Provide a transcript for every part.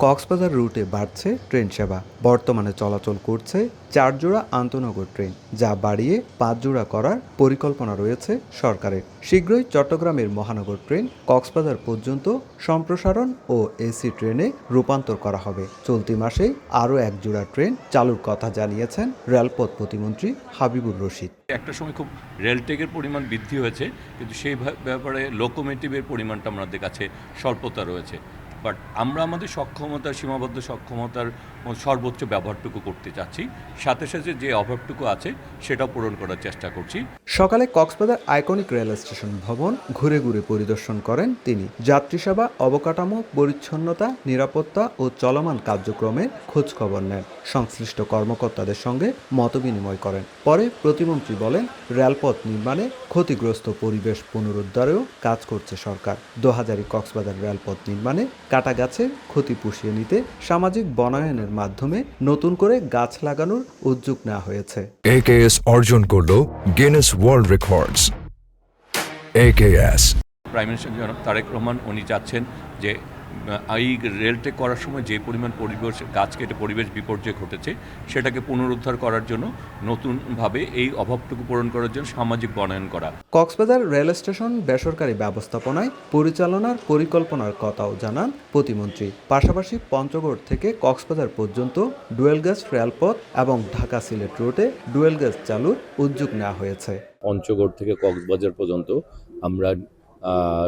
কক্সবাজার রুটে বাড়ছে ট্রেন সেবা। বর্তমানে চলাচল করছে 4 জোড়া আন্তনগর ট্রেন, যা বাড়িয়ে 5 জোড়া করার পরিকল্পনা রয়েছে সরকারের। শীঘ্রই চট্টগ্রামের মহানগর ট্রেন কক্সবাজার পর্যন্ত সম্প্রসারণ ও এসি ট্রেনে রূপান্তর করা হবে। চলতি মাসেই আরও 1 জোড়া ট্রেন চালুর কথা জানিয়েছেন রেলপথ প্রতিমন্ত্রী হাবিবুর রশিদ। একটা সময় খুব রেলটেকের পরিমাণ বৃদ্ধি হয়েছে, কিন্তু সেই ব্যাপারে লোকোমোটিভের পরিমাণটা আমাদের কাছে স্বল্পতা রয়েছে। বাট আমরা আমাদের সক্ষমতার সীমাবদ্ধ সক্ষমতার সর্বোচ্চ ব্যবহারটুকু করতে চাচ্ছি, সাথে সাথে যে অভাবটুকু আছে সেটাও পূরণ করার চেষ্টা করছি। সকালে কক্সবাজার আইকনিক রেল স্টেশন ভবন ঘুরে ঘুরে পরিদর্শন করেন তিনি। যাত্রী সেবা, অবকাঠামো, পরিচ্ছন্নতা, নিরাপত্তা ও চলমান কার্যক্রমের খোঁজখবর নেন। সংশ্লিষ্ট কর্মকর্তাদের সঙ্গে মতবিনিময় করেন। পরে প্রতিমন্ত্রী বলেন, রেলপথ নির্মাণে ক্ষতিগ্রস্ত পরিবেশ পুনরুদ্ধারেও কাজ করছে সরকার। 2000 কক্সবাজার রেলপথ নির্মাণে কাটা গাছের ক্ষতি পুষিয়ে নিতে সামাজিক বনায়নের মাধ্যমে নতুন করে গাছ লাগানোর উদ্যোগ নেওয়া হয়েছে। AKS অর্জন করল Guinness world records. AKS prime minister জনাব তারেক রহমান উনি চাচ্ছেন যে এই রেলটেক করার সময় যে পরিমাণ পরিবেশ গাছ কেটে পরিবেশ বিপর্যয় ঘটেছে সেটাকে পুনরুদ্ধার করার জন্য নতুনভাবে এই অভাবটুকু পূরণ করার জন্য সামাজিক বনায়ন করা। কক্সবাজার রেল স্টেশন বেসরকারি ব্যবস্থাপনায় পরিচালনার পরিকল্পনার কথাও জানান প্রতিমন্ত্রী। পাশাপাশি পঞ্চগড় থেকে কক্সবাজার পর্যন্ত ডুয়েল গেজ রেলপথ এবং ঢাকা সিলেট রুটে ডুয়েল গেজ চালুর উদ্যোগ নেওয়া হয়েছে। পঞ্চগড় থেকে কক্সবাজার পর্যন্ত আমরা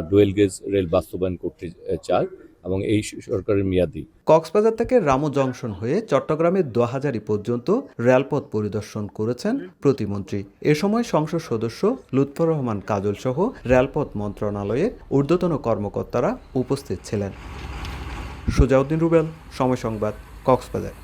ডুয়েল গেজ রেল বাস্তবায়ন করতে চাই এবং এই সরকারের মেয়াদি। কক্সবাজার থেকে রামু জংশন হয়ে চট্টগ্রামের 2000 পর্যন্ত রেলপথ পরিদর্শন করেছেন প্রতিমন্ত্রী। এ সময় সংসদ সদস্য লুৎফর রহমান কাজল সহ রেলপথ মন্ত্রণালয়ের ঊর্ধ্বতন কর্মকর্তারা উপস্থিত ছিলেন। সুজাউদ্দিন রুবেল, সময় সংবাদ, কক্সবাজার।